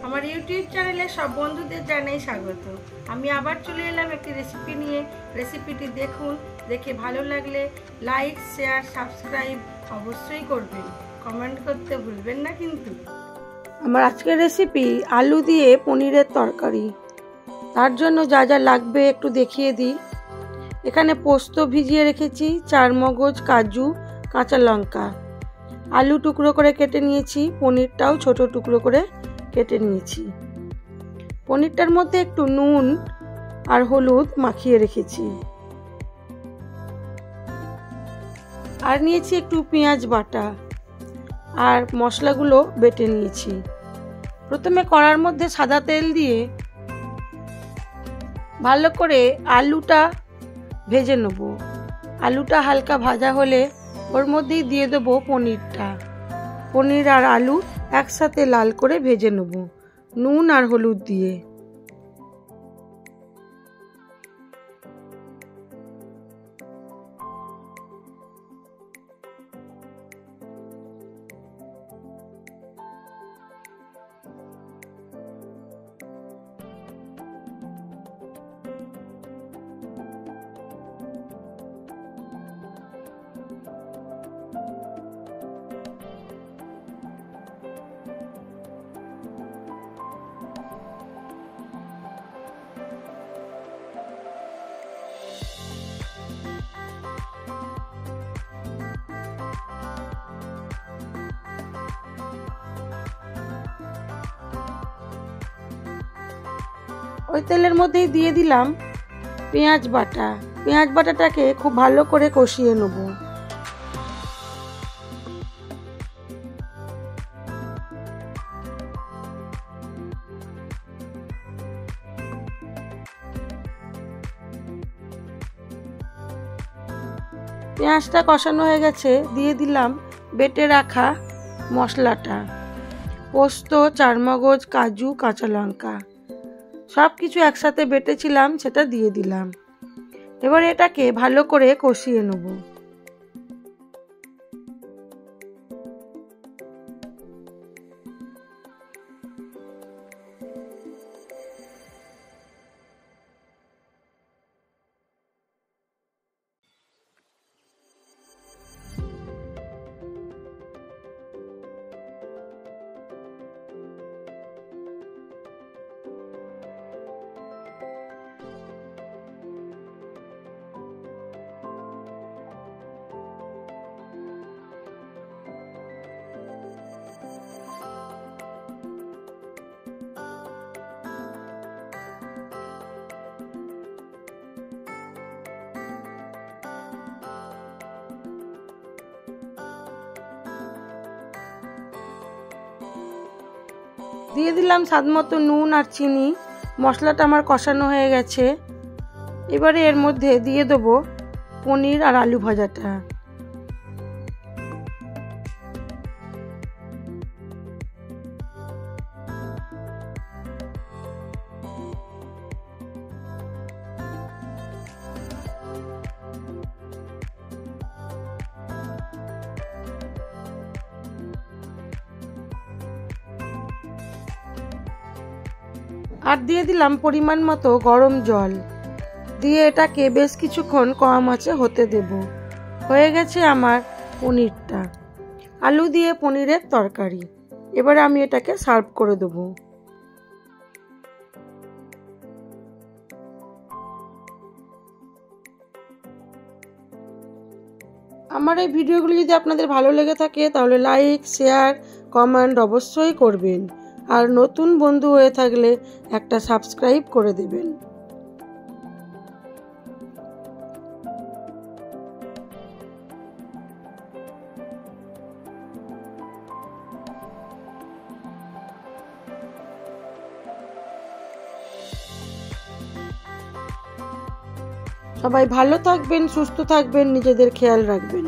আমার ইউটিউব চ্যানেলে সব বন্ধুদের জানাই স্বাগত। আমি আবার চলে এলাম একটি রেসিপি নিয়ে। রেসিপিটি দেখুন, দেখে ভালো লাগলে লাইক, শেয়ার, সাবস্ক্রাইব অবশ্যই করবেন। কমেন্ট করতে ভুলবেন না কিন্তু। আমার আজকের রেসিপি আলু দিয়ে পনিরের তরকারি। তার জন্য যা যা লাগবে একটু দেখিয়ে দিই। এখানে পোস্ত ভিজিয়ে রেখেছি, চারমগজ, কাজু, কাঁচা লঙ্কা। আলু টুকরো করে কেটে নিয়েছি, পনিরটাও ছোট টুকরো করে কেটে নিয়েছি। পনিরটার মধ্যে একটু নুন আর হলুদ মাখিয়ে রেখেছি। আর নিয়েছি একটু পেঁয়াজ বাটা আর মশলাগুলো বেটে নিয়েছি। প্রথমে কড়ার মধ্যে সাদা তেল দিয়ে ভালো করে আলুটা ভেজে নেব। আলুটা হালকা ভাজা হলে ওর মধ্যেই দিয়ে দেবো পনিরটা। পনির আর আলু একসাথে লাল করে ভেজে নেব নুন আর হলুদ দিয়ে। ওই তেলের মধ্যেই দিয়ে দিলাম পেঁয়াজ বাটা। পেঁয়াজ বাটাটাকে খুব ভালো করে কষিয়ে নেব। পেঁয়াজটা কষানো হয়ে গেছে, দিয়ে দিলাম বেটে রাখা মশলাটা। পোস্ত, চারমগজ, কাজু, কাঁচা লঙ্কা সব কিছু একসাথে বেটেছিলাম, সেটা দিয়ে দিলাম। এবার এটাকে ভালো করে কষিয়ে নেব। দিয়ে দিলাম স্বাদমতো নুন আর চিনি। মশলাটা আমার কষানো হয়ে গেছে। এবারে এর মধ্যে দিয়ে দেবো পনির আর আলু ভাজাটা। আর দিয়ে দিলাম পরিমাণ মতো গরম জল। দিয়ে এটাকে বেশ কিছুক্ষণ কম আঁচে হতে দেব। হয়ে গেছে আমার পনিরটা, আলু দিয়ে পনিরের তরকারি। এবারে আমি এটাকে সার্ভ করে দেবো। আমার এই ভিডিওগুলি যদি আপনাদের ভালো লেগে থাকে তাহলে লাইক, শেয়ার, কমেন্ট অবশ্যই করবেন। আর নতুন বন্ধু হয়ে থাকলে একটা সাবস্ক্রাইব করে দেবেন। সবাই ভালো থাকবেন, সুস্থ থাকবেন, নিজেদের খেয়াল রাখবেন।